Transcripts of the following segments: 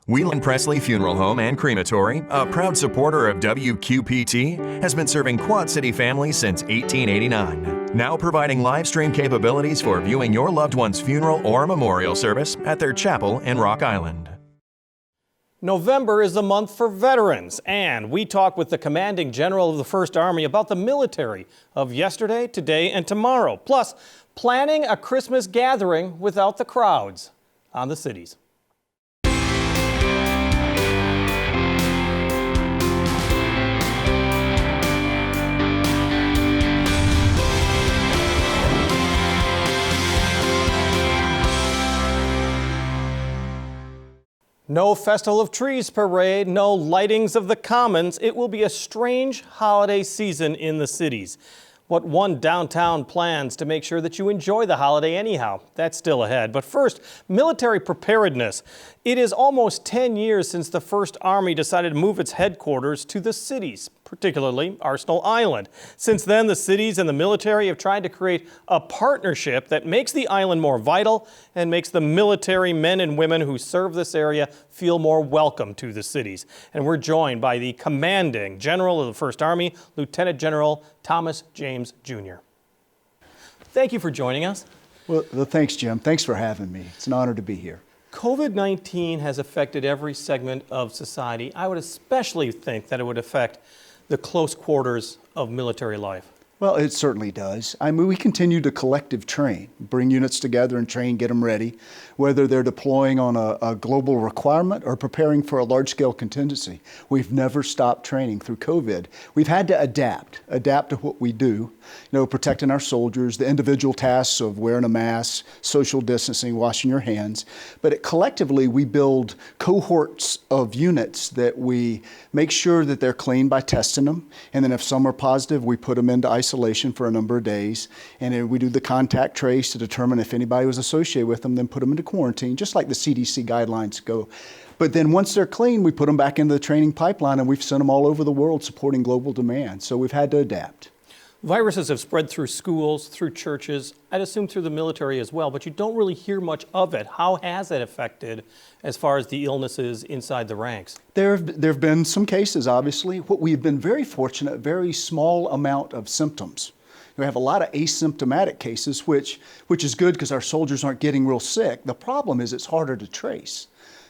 Whelan Presley Funeral Home and Crematory, a proud supporter of WQPT, has been serving Quad City families since 1889. Now providing live stream capabilities for viewing your loved one's funeral or memorial service at their chapel in Rock Island. November is the month for veterans, and we talk with the commanding general of the First Army about the military of yesterday, today, and tomorrow, plus planning a Christmas gathering without the crowds on the cities. No Festival of Trees parade, no lightings of the commons. It will be a strange holiday season in the cities. What one downtown plans to make sure that you enjoy the holiday anyhow, that's still ahead. But first, military preparedness. It is almost 10 years since the First Army decided to move its headquarters to the cities, particularly Arsenal Island. Since then, the cities and the military have tried to create a partnership that makes the island more vital and makes the military men and women who serve this area feel more welcome to the cities. And we're joined by the commanding general of the First Army, Lieutenant General Thomas James Jr. Thank you for joining us. Well, thanks, Jim. Thanks for having me. It's an honor to be here. COVID-19 has affected every segment of society. I would especially think that it would affect the close quarters of military life. Well, it certainly does. I mean, we continue to collective train, bring units together and train, get them ready, whether they're deploying on a global requirement or preparing for a large-scale contingency. We've never stopped training through COVID. We've had to adapt to what we do, protecting our soldiers, the individual tasks of wearing a mask, social distancing, washing your hands. But collectively, we build cohorts of units that we make sure that they're clean by testing them. And then if some are positive, we put them into isolation for a number of days. And then we do the contact trace to determine if anybody was associated with them, then put them into quarantine, just like the CDC guidelines go. But then once they're clean, we put them back into the training pipeline, and we've sent them all over the world supporting global demand. So we've had to adapt. Viruses have spread through schools, through churches, I'd assume through the military as well, but you don't really hear much of it. How has it affected as far as the illnesses inside the ranks? There have been some cases, obviously. What we've been very fortunate, very small amount of symptoms. We have a lot of asymptomatic cases, which is good because our soldiers aren't getting real sick. The problem is it's harder to trace.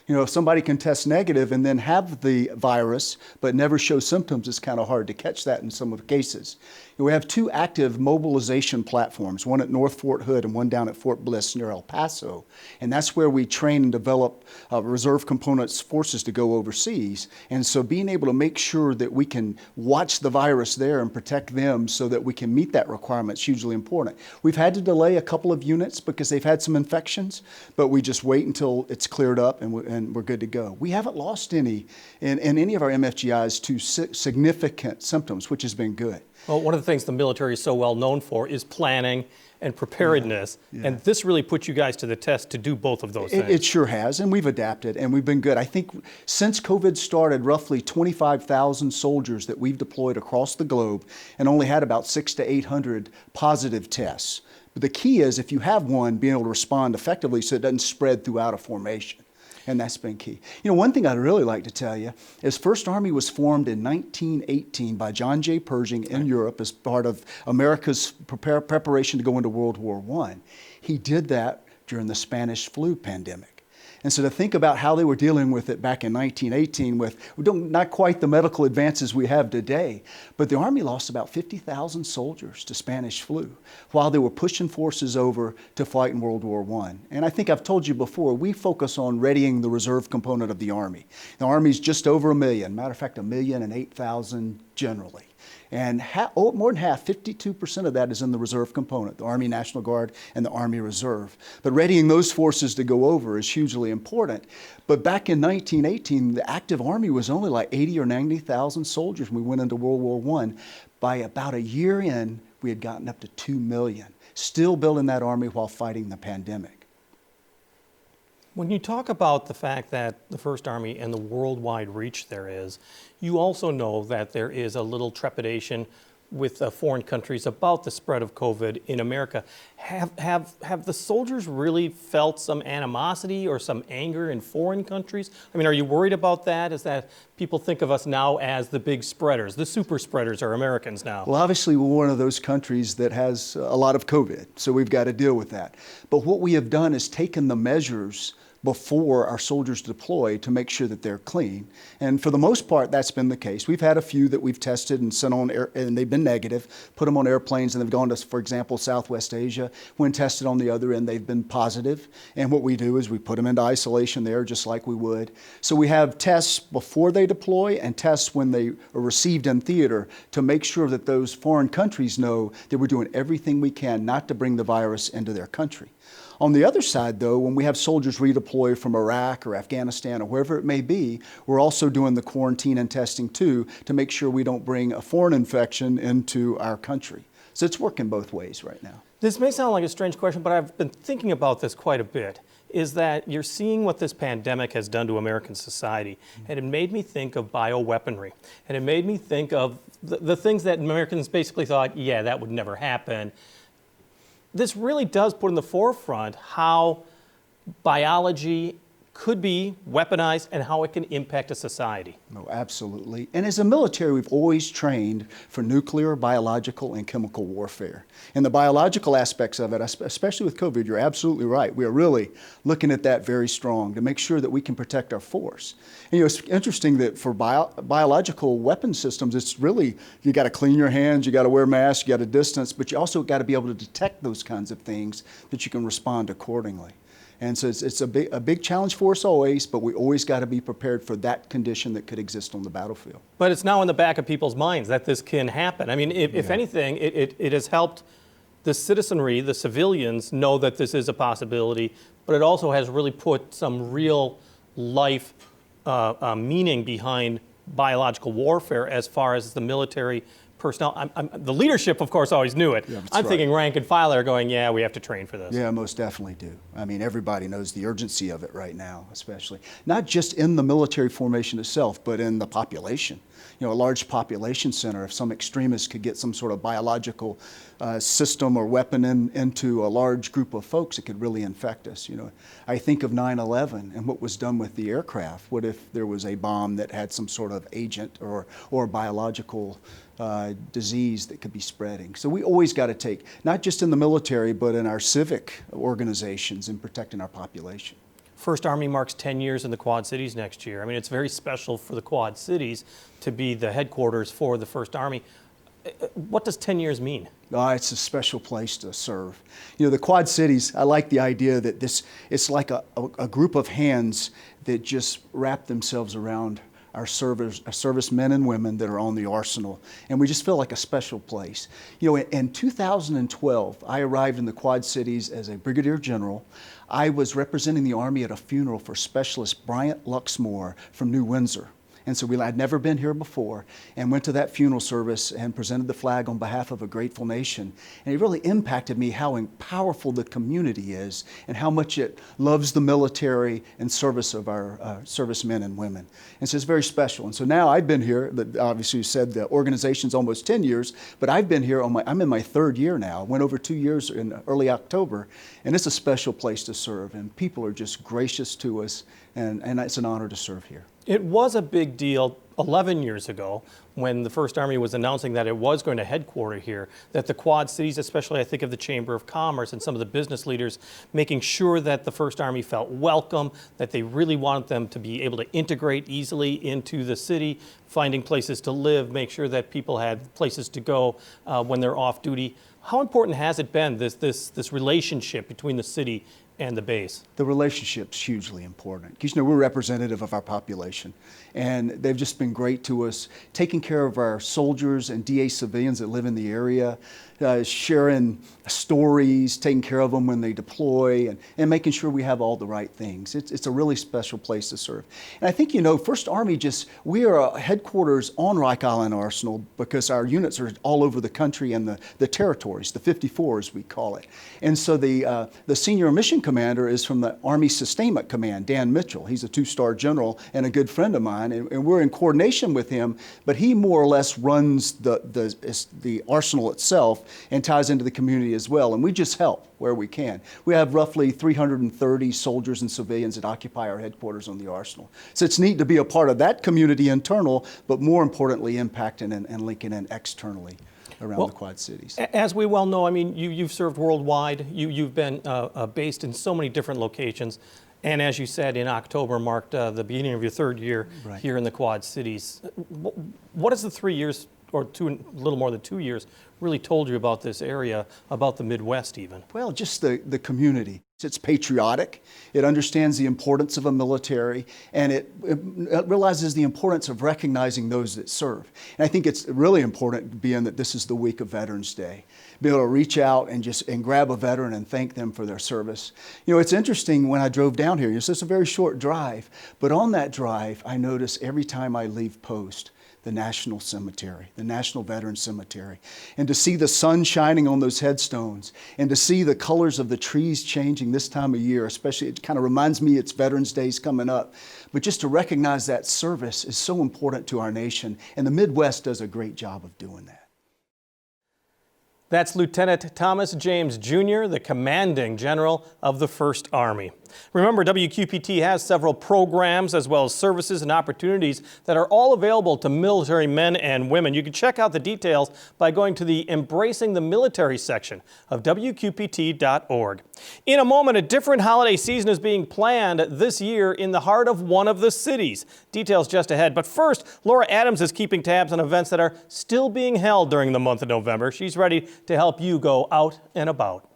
If somebody can test negative and then have the virus but never show symptoms, it's kind of hard to catch that in some of the cases. We have two active mobilization platforms, one at North Fort Hood and one down at Fort Bliss near El Paso. And that's where we train and develop reserve components forces to go overseas. And so being able to make sure that we can watch the virus there and protect them so that we can meet that requirement is hugely important. We've had to delay a couple of units because they've had some infections, but we just wait until it's cleared up and we're good to go. We haven't lost any in any of our MFGIs to significant symptoms, which has been good. Well, one of the things the military is so well known for is planning and preparedness, and this really puts you guys to the test to do both of those things. It sure has, and we've adapted, and we've been good. I think since COVID started, roughly 25,000 soldiers that we've deployed across the globe and only had about 600 to 800 positive tests. But the key is if you have one, being able to respond effectively so it doesn't spread throughout a formation. And that's been key. One thing I'd really like to tell you is First Army was formed in 1918 by John J. Pershing in Europe as part of America's preparation to go into World War I. He did that during the Spanish flu pandemic. And so to think about how they were dealing with it back in 1918 with not quite the medical advances we have today, but the Army lost about 50,000 soldiers to Spanish flu while they were pushing forces over to fight in World War I. And I think I've told you before, we focus on readying the reserve component of the Army. The Army's just over 1 million, matter of fact, 1,008,000 generally. And more than half, 52% of that is in the reserve component, the Army National Guard and the Army Reserve. But readying those forces to go over is hugely important. But back in 1918, the active Army was only like 80 or 90,000 soldiers when we went into World War I. By about a year in, we had gotten up to 2 million, still building that Army while fighting the pandemic. When you talk about the fact that the First Army and the worldwide reach there is, you also know that there is a little trepidation with foreign countries about the spread of COVID in America. Have the soldiers really felt some animosity or some anger in foreign countries? I mean, are you worried about that? Is that people think of us now as the big spreaders? The super spreaders are Americans now. Well, obviously, we're one of those countries that has a lot of COVID, so we've got to deal with that. But what we have done is taken the measures before our soldiers deploy to make sure that they're clean. And for the most part, that's been the case. We've had a few that we've tested and sent on air, and they've been negative, put them on airplanes, and they've gone to, for example, Southwest Asia. When tested on the other end, they've been positive. And what we do is we put them into isolation there just like we would. So we have tests before they deploy and tests when they are received in theater to make sure that those foreign countries know that we're doing everything we can not to bring the virus into their country. On the other side, though, when we have soldiers redeploy from Iraq or Afghanistan or wherever it may be, we're also doing the quarantine and testing too to make sure we don't bring a foreign infection into our country. So it's working both ways right now. This may sound like a strange question, but I've been thinking about this quite a bit, is that you're seeing what this pandemic has done to American society. And it made me think of bioweaponry. And it made me think of the things that Americans basically thought, yeah, that would never happen. This really does put in the forefront how biology could be weaponized and how it can impact a society. Oh, absolutely. And as a military, we've always trained for nuclear, biological, and chemical warfare. And the biological aspects of it, especially with COVID, you're absolutely right. We are really looking at that very strong to make sure that we can protect our force. And, it's interesting that for biological weapon systems, it's really, you got to clean your hands, you got to wear masks, you got to distance, but you also got to be able to detect those kinds of things that you can respond accordingly. And so it's a big challenge for us always, but we always got to be prepared for that condition that could exist on the battlefield. But it's now in the back of people's minds that this can happen. I mean, if anything, it has helped the citizenry, the civilians, know that this is a possibility, but it also has really put some real life meaning behind biological warfare as far as the military personnel. The leadership, of course, always knew it. Yeah, I'm thinking rank and file are going, yeah, we have to train for this. Yeah, most definitely do. I mean, everybody knows the urgency of it right now, especially. Not just in the military formation itself, but in the population. A large population center, if some extremist could get some sort of biological system or weapon into a large group of folks, it could really infect us. I think of 9/11 and what was done with the aircraft. What if there was a bomb that had some sort of agent or biological disease that could be spreading? So we always got to take, not just in the military, but in our civic organizations in protecting our population. First Army marks 10 years in the Quad Cities next year. I mean, it's very special for the Quad Cities to be the headquarters for the First Army. What does 10 years mean? It's a special place to serve. The Quad Cities, I like the idea that it's like a group of hands that just wrap themselves around our servicemen and women that are on the arsenal. And we just feel like a special place. In 2012, I arrived in the Quad Cities as a brigadier general. I was representing the Army at a funeral for Specialist Bryant Luxmore from New Windsor. And so I'd never been here before and went to that funeral service and presented the flag on behalf of a grateful nation. And it really impacted me how powerful the community is and how much it loves the military and service of our servicemen and women. And so it's very special. And so now I've been here, obviously you said the organization's almost 10 years, but I've been here, I'm in my third year now. I went over 2 years in early October, and it's a special place to serve. And people are just gracious to us, and it's an honor to serve here. It was a big deal 11 years ago when the First Army was announcing that it was going to headquarter here, that the Quad Cities, especially I think of the Chamber of Commerce and some of the business leaders, making sure that the First Army felt welcome, that they really wanted them to be able to integrate easily into the city, finding places to live, make sure that people had places to go when they're off duty. How important has it been, this relationship between the city and the base? The relationship's hugely important because we're representative of our population, and they've just been great to us, taking care of our soldiers and DA civilians that live in the area, sharing stories, taking care of them when they deploy, and making sure we have all the right things. It's a really special place to serve. And I think, First Army we are a headquarters on Reich Island Arsenal because our units are all over the country and the territory. categories, the 54 as we call it. And so the senior mission commander is from the Army Sustainment Command, Dan Mitchell. He's a 2-star general and a good friend of mine, and we're in coordination with him, but he more or less runs the arsenal itself and ties into the community as well, and we just help where we can. We have roughly 330 soldiers and civilians that occupy our headquarters on the arsenal. So it's neat to be a part of that community internal, but more importantly, impacting and linking in externally around the Quad Cities. As we well know, I mean, you've served worldwide. You've been based in so many different locations. And as you said, in October marked the beginning of your 3rd year here in the Quad Cities. What has the 3 years, or a little more than 2 years, really told you about this area, about the Midwest even? Well, just the community. It's patriotic, it understands the importance of a military, and it realizes the importance of recognizing those that serve. And I think it's really important, being that this is the week of Veterans Day, be able to reach out and grab a veteran and thank them for their service. You know, it's interesting, when I drove down here, it's just a very short drive, but on that drive, I notice every time I leave post, the National Cemetery, the National Veterans Cemetery. And to see the sun shining on those headstones, and to see the colors of the trees changing this time of year, especially, it kind of reminds me it's Veterans Day's coming up. But just to recognize that service is so important to our nation, and the Midwest does a great job of doing that. That's Lieutenant Thomas James Jr., the commanding general of the 1st Army. Remember, WQPT has several programs as well as services and opportunities that are all available to military men and women. You can check out the details by going to the Embracing the Military section of WQPT.org. In a moment, a different holiday season is being planned this year in the heart of one of the cities. Details just ahead. But first, Laura Adams is keeping tabs on events that are still being held during the month of November. She's ready to help you go out and about.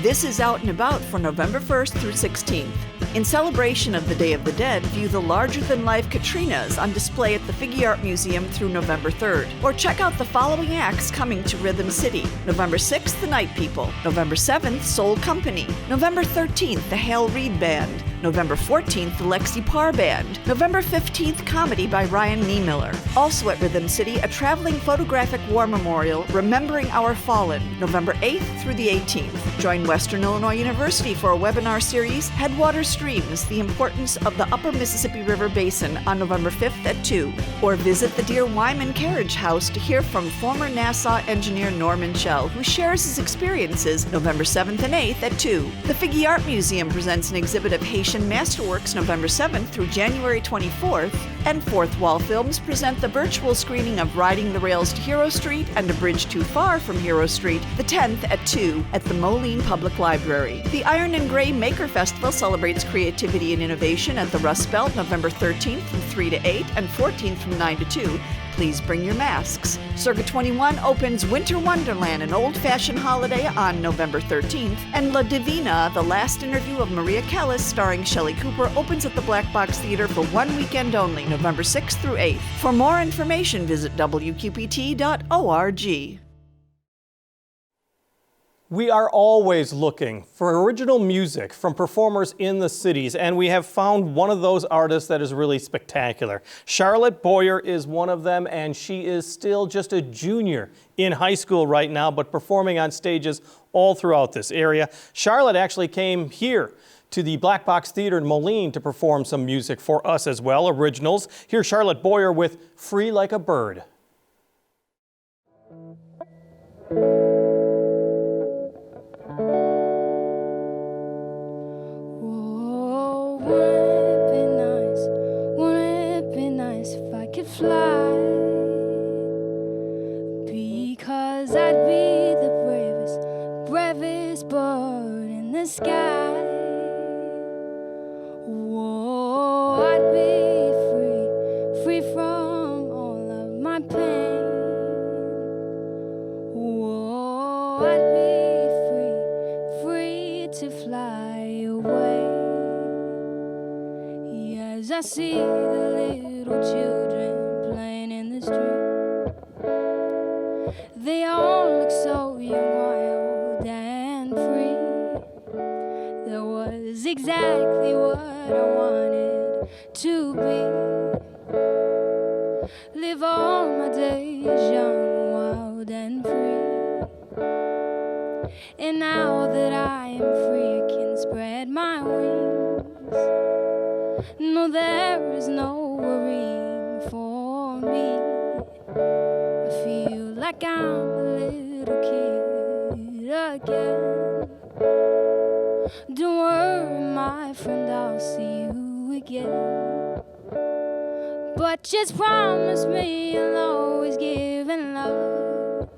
This is Out and About for November 1st through 16th. In celebration of the Day of the Dead, view the larger-than-life Katrinas on display at the Figge Art Museum through November 3rd. Or check out the following acts coming to Rhythm City. November 6th, the Night People. November 7th, Soul Company. November 13th, the Hale Reid Band. November 14th, the Lexi Parr Band. November 15th, Comedy by Ryan Niemiller. Also at Rhythm City, a traveling photographic war memorial, Remembering Our Fallen, November 8th through the 18th. Join Western Illinois University for a webinar series, Headwater Streams, the Importance of the Upper Mississippi River Basin, on November 5th at 2. Or visit the Dear Wyman Carriage House to hear from former NASA engineer Norman Shell, who shares his experiences November 7th and 8th at 2. The Figge Art Museum presents an exhibit of Haitian Masterworks November 7th through January 24th, and Fourth Wall Films present the virtual screening of Riding the Rails to Hero Street and A Bridge Too Far from Hero Street, the 10th at 2 at the Moline Public Library. The Iron and Gray Maker Festival celebrates creativity and innovation at the Rust Belt November 13th from 3 to 8 and 14th from 9 to 2. Please bring your masks. Circa 21 opens Winter Wonderland, an old-fashioned holiday, on November 13th. And La Divina, the last interview of Maria Callas starring Shelley Cooper, opens at the Black Box Theater for one weekend only, November 6th through 8th. For more information, visit WQPT.org. We are always looking for original music from performers in the cities, and we have found one of those artists that is really spectacular. Charlotte Boyer is one of them, and she is still just a junior in high school right now, but performing on stages all throughout this area. Charlotte actually came here to the Black Box Theater in Moline to perform some music for us as well, originals. Here's Charlotte Boyer with Free Like a Bird. Fly, because I'd be the bravest bird in the sky. Whoa, I'd be free from all of my pain. Whoa, I'd be free to fly away. Yes, I see the little children playing in the street. They all look so young, wild and free. That was exactly what I wanted to be. live all my days young, wild and free. And now that I am free, I can spread my wings. No, there is no worrying for me. I feel like I'm a little kid again. Don't worry, my friend, I'll see you again. But just promise me you'll always give and love.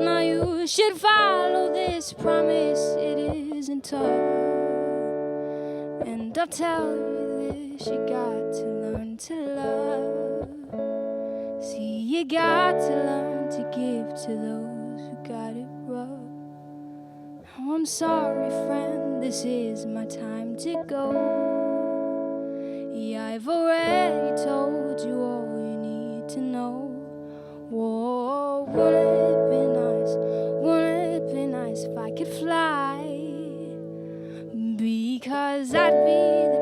Now you should follow this promise, it isn't tough. And I'll tell you this, you got to learn to love. See, you got to learn to give to those who got it rough. Now I'm sorry, friend, this is my time to go. Yeah, I've already told you all you need to know. Whoa, wouldn't it be nice if I could fly? Because I'd be the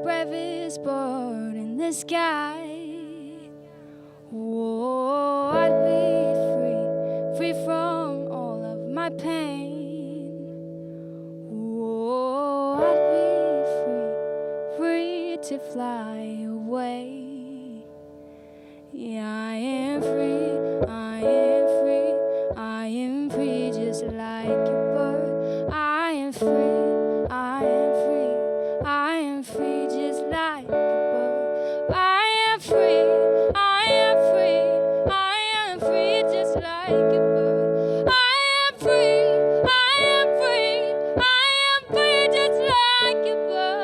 bravest bird in the sky. Whoa, I'd be free from all of my pain. Whoa, I'd be free to fly away. Yeah, I am free, I am free, I am free just like a bird. I am free, I am free, I am free just like a bird. I am free, I am free, I am free just like a bird. I am free, I am free, I am free just like a bird.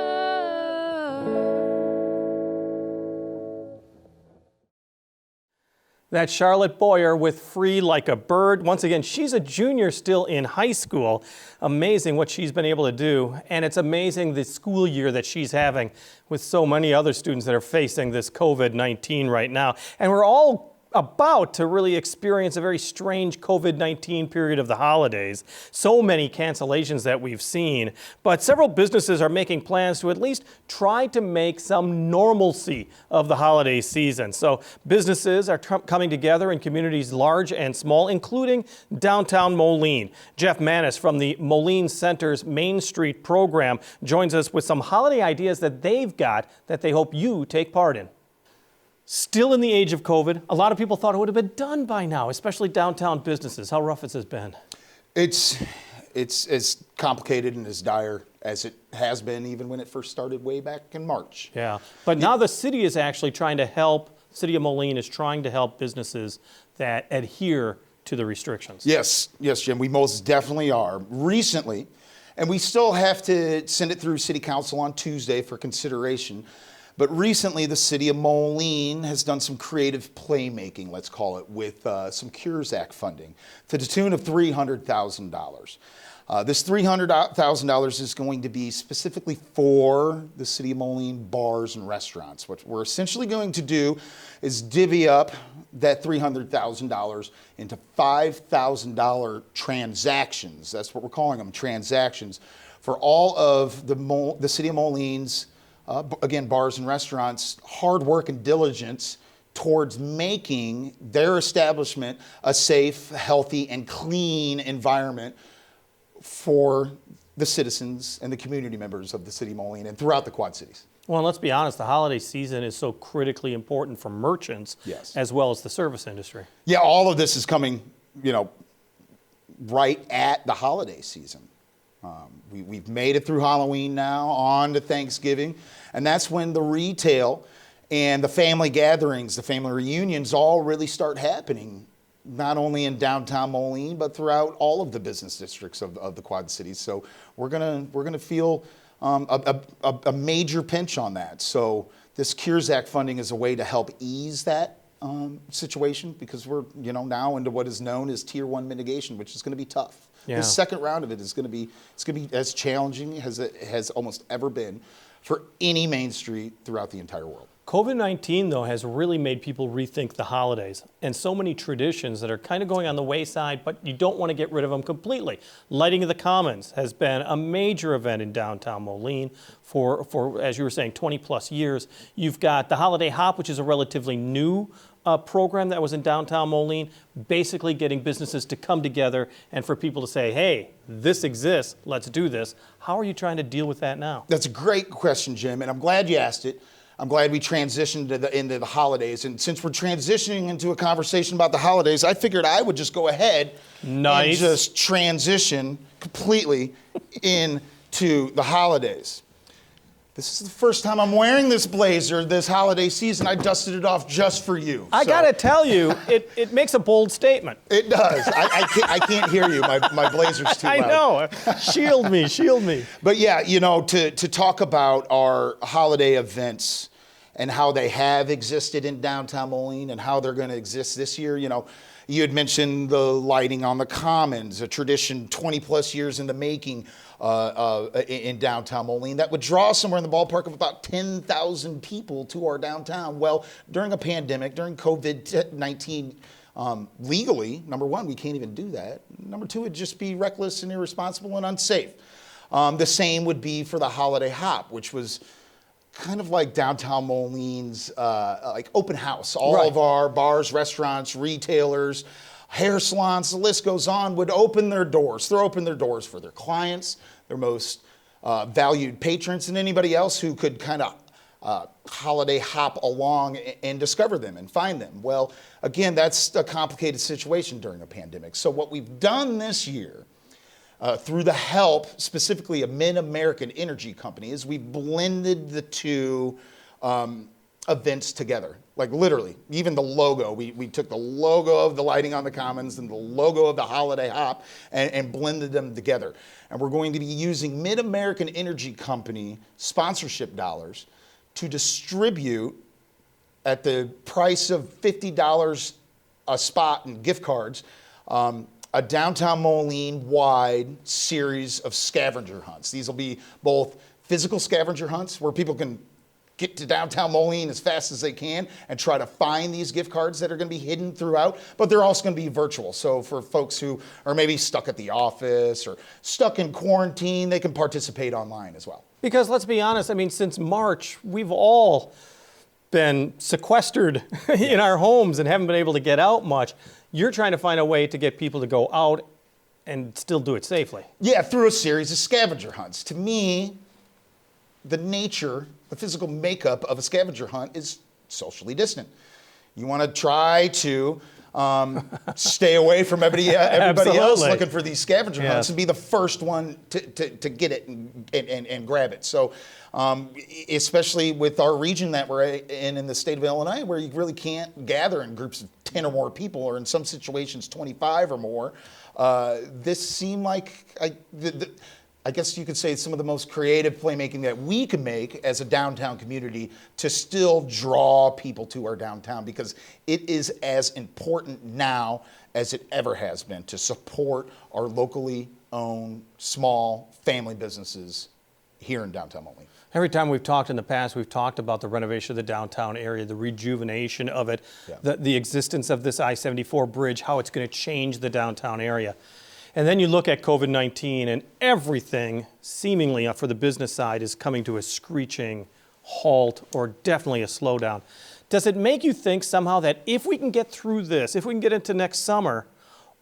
That's Charlotte Boyer with Free Like a Bird. Once again, she's a junior still in high school. Amazing what she's been able to do. And it's amazing the school year that she's having with so many other students that are facing this COVID-19 right now. And we're all about to really experience a very strange COVID-19 period of the holidays. So many cancellations that we've seen, but several businesses are making plans to at least try to make some normalcy of the holiday season. So businesses are coming together in communities large and small, including downtown Moline. Jeff Manis from the Moline Center's Main Street program joins us with some holiday ideas that they've got that they hope you take part in. Still in the age of COVID, a lot of people thought it would have been done by now, especially downtown businesses. How rough has this been? It's as complicated and as dire as it has been even when it first started way back in March. Yeah, but now the city is actually trying to help, City of Moline is trying to help businesses that adhere to the restrictions. Yes, Jim, we most definitely are. Recently, and we still have to send it through City Council on Tuesday for consideration, but recently the City of Moline has done some creative playmaking, let's call it, with some Cures Act funding to the tune of $300,000. This $300,000 is going to be specifically for the City of Moline bars and restaurants. What we're essentially going to do is divvy up that $300,000 into $5,000 transactions. That's what we're calling them, transactions, for all of the City of Moline's again, bars and restaurants, hard work and diligence towards making their establishment a safe, healthy, and clean environment for the citizens and the community members of the City of Moline and throughout the Quad Cities. Well, and let's be honest, the holiday season is so critically important for merchants as well as the service industry. Yeah, all of this is coming, right at the holiday season. We've made it through Halloween now, on to Thanksgiving, and that's when the retail and the family gatherings, the family reunions all really start happening, not only in downtown Moline, but throughout all of the business districts of the Quad Cities. So we're gonna feel a major pinch on that. So this Cures Act funding is a way to help ease that situation, because we're now into what is known as Tier 1 mitigation, which is going to be tough. Yeah. The second round of it is going to be as challenging as it has almost ever been for any main street throughout the entire world. COVID-19, though, has really made people rethink the holidays and so many traditions that are kind of going on the wayside, but you don't want to get rid of them completely. Lighting of the Commons has been a major event in downtown Moline for as you were saying, 20 plus years. You've got the Holiday Hop, which is a relatively new program that was in downtown Moline, basically getting businesses to come together and for people to say, hey, this exists, let's do this. How are you trying to deal with that now? That's a great question, Jim, and I'm glad you asked it. I'm glad we transitioned into the holidays. And since we're transitioning into a conversation about the holidays, I figured I would just go ahead and just transition completely into the holidays. This is the first time I'm wearing this blazer this holiday season. I dusted it off just for you. I gotta tell you, it makes a bold statement. It does. I can't hear you. My blazer's too loud. I know. Shield me, shield me. But yeah, to talk about our holiday events and how they have existed in downtown Moline and how they're going to exist this year, you had mentioned the lighting on the Commons, a tradition 20 plus years in the making in downtown Moline that would draw somewhere in the ballpark of about 10,000 people to our downtown. Well, during a pandemic, during COVID-19, legally, number one, we can't even do that. Number two, it'd just be reckless and irresponsible and unsafe. The same would be for the Holiday Hop, which was kind of like downtown Moline's like open house. All of our bars, restaurants, retailers, hair salons, the list goes on, would open their doors, throw open their doors for their clients, their most valued patrons, and anybody else who could kind of holiday hop along and discover them and find them. Well, again, that's a complicated situation during a pandemic. So what we've done this year, through the help specifically of Mid-American Energy Company, is we've blended the two events together. Like literally, even the logo, we took the logo of the Lighting on the Commons and the logo of the Holiday Hop and blended them together. And we're going to be using Mid-American Energy Company sponsorship dollars to distribute at the price of $50 a spot in gift cards, a downtown Moline-wide series of scavenger hunts. These will be both physical scavenger hunts where people can get to downtown Moline as fast as they can and try to find these gift cards that are going to be hidden throughout, but they're also going to be virtual. So for folks who are maybe stuck at the office or stuck in quarantine, they can participate online as well. Because let's be honest, I mean, since March, we've all been sequestered in our homes and haven't been able to get out much. You're trying to find a way to get people to go out and still do it safely. Yeah, through a series of scavenger hunts. To me, the nature, the physical makeup of a scavenger hunt is socially distant. You want to try to stay away from everybody else looking for these scavenger hunts and be the first one to get it and grab it. So especially with our region that we're in the state of Illinois, where you really can't gather in groups of 10 or more people, or in some situations 25 or more, this seemed like I guess you could say some of the most creative playmaking that we can make as a downtown community to still draw people to our downtown, because it is as important now as it ever has been to support our locally owned small family businesses here in downtown Moline. Every time we've talked in the past, we've talked about the renovation of the downtown area, the rejuvenation of it, the existence of this I-74 bridge, how it's going to change the downtown area. And then you look at COVID-19 and everything seemingly for the business side is coming to a screeching halt or definitely a slowdown. Does it make you think somehow that if we can get through this, if we can get into next summer,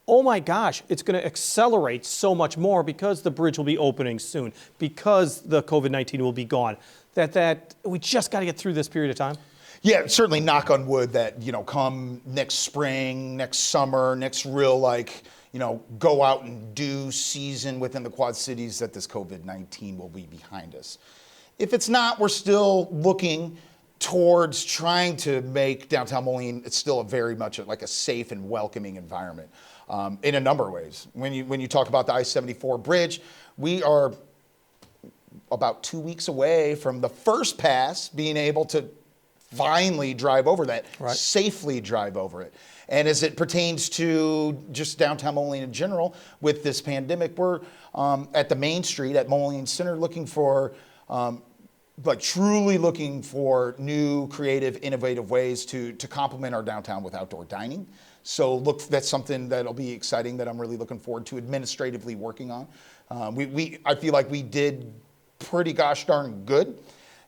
oh my gosh, it's going to accelerate so much more because the bridge will be opening soon, because the COVID-19 will be gone, that we just got to get through this period of time? Yeah, certainly knock on wood that, come next spring, next summer, next real go out and do season within the Quad Cities, that this COVID-19 will be behind us. If it's not, we're still looking towards trying to make downtown Moline still very much like a safe and welcoming environment in a number of ways. When you talk about the I-74 bridge, we are about 2 weeks away from the first pass being able to finally drive over that, safely drive over it. And as it pertains to just downtown Moline in general, with this pandemic, we're at the Main Street at Moline Center looking for like truly looking for new, creative, innovative ways to complement our downtown with outdoor dining. So look, that's something that'll be exciting that I'm really looking forward to administratively working on. I feel like we did pretty gosh darn good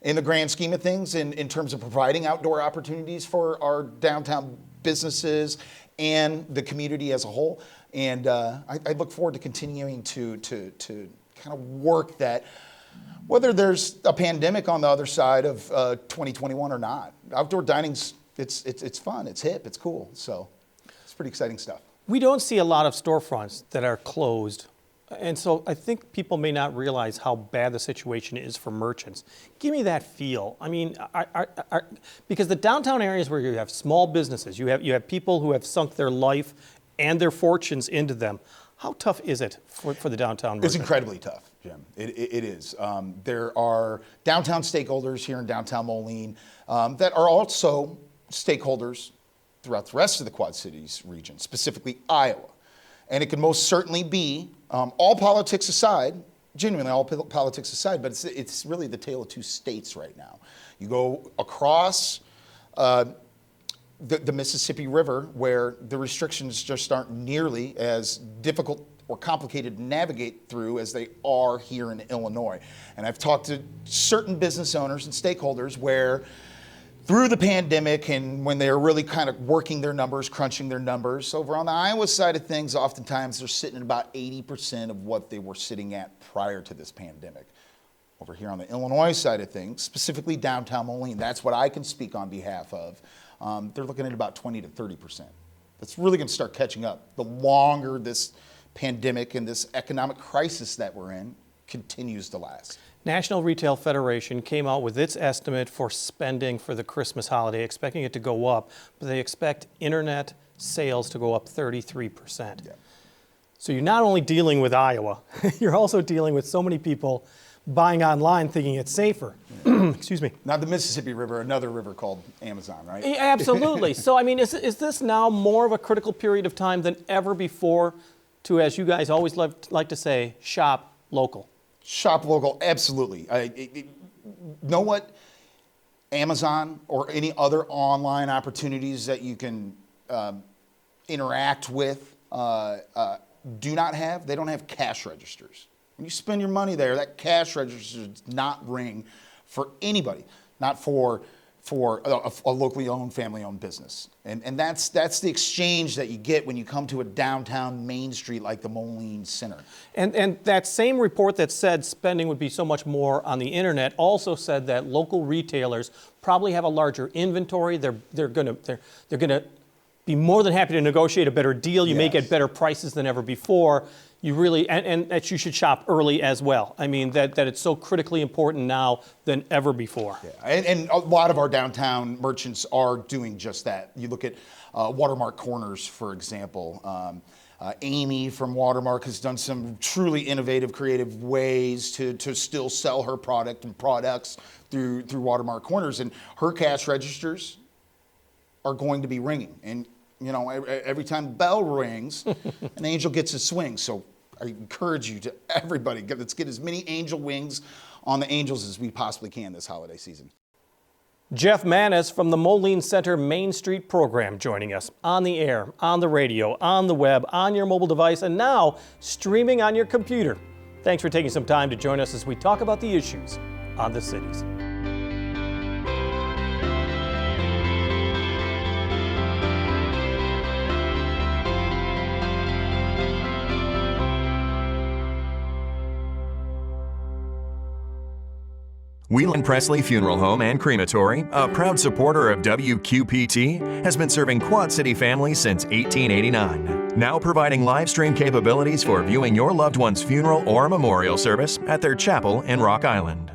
in the grand scheme of things in terms of providing outdoor opportunities for our downtown businesses and the community as a whole. And I look forward to continuing to kind of work that, whether there's a pandemic on the other side of 2021 or not. Outdoor dining's, it's fun, it's hip, it's cool. So it's pretty exciting stuff. We don't see a lot of storefronts that are closed. And so I think people may not realize how bad the situation is for merchants. Give me that feel. I mean, because the downtown areas where you have small businesses, you have people who have sunk their life and their fortunes into them. How tough is it for the downtown merchant? It's incredibly tough, Jim. It is. There are downtown stakeholders here in downtown Moline that are also stakeholders throughout the rest of the Quad Cities region, specifically Iowa. And it can most certainly be, all politics aside, genuinely all politics aside, but it's really the tale of two states right now. You go across the Mississippi River, where the restrictions just aren't nearly as difficult or complicated to navigate through as they are here in Illinois. And I've talked to certain business owners and stakeholders where through the pandemic and when they're really kind of working their numbers, crunching their numbers, over on the Iowa side of things, oftentimes they're sitting at about 80% of what they were sitting at prior to this pandemic. Over here on the Illinois side of things, specifically downtown Moline, that's what I can speak on behalf of. They're looking at about 20 to 30%. That's really going to start catching up the longer this pandemic and this economic crisis that we're in continues to last. National Retail Federation came out with its estimate for spending for the Christmas holiday, expecting it to go up, but they expect internet sales to go up 33%. Yeah. So you're not only dealing with Iowa, you're also dealing with so many people buying online thinking it's safer. Excuse me. Not the Mississippi River, another river called Amazon, right? Yeah, absolutely. So, I mean, is this now more of a critical period of time than ever before to, as you guys always like to say, shop local? Shop local, absolutely. Know what Amazon or any other online opportunities that you can interact with do not have? They don't have cash registers. When you spend your money there, that cash register does not ring for anybody, not for a locally owned, family-owned business. And that's the exchange that you get when you come to a downtown Main Street like the Moline Center. And that same report that said spending would be so much more on the internet also said that local retailers probably have a larger inventory. They're gonna be more than happy to negotiate a better deal. You may get better prices than ever before. You really, and that you should shop early as well. I mean, that it's so critically important now than ever before. Yeah, and a lot of our downtown merchants are doing just that. You look at Watermark Corners, for example. Amy from Watermark has done some truly innovative, creative ways to still sell her product and products through Watermark Corners. And her cash registers are going to be ringing. And you know, every time the bell rings, an angel gets a swing. So I encourage you to everybody, let's get as many angel wings on the Angels as we possibly can this holiday season. Jeff Manis from the Moline Center Main Street program joining us on the air, on the radio, on the web, on your mobile device, and now streaming on your computer. Thanks for taking some time to join us as we talk about the issues on the cities. Whelan Presley Funeral Home and Crematory, a proud supporter of WQPT, has been serving Quad City families since 1889. Now providing live stream capabilities for viewing your loved one's funeral or memorial service at their chapel in Rock Island.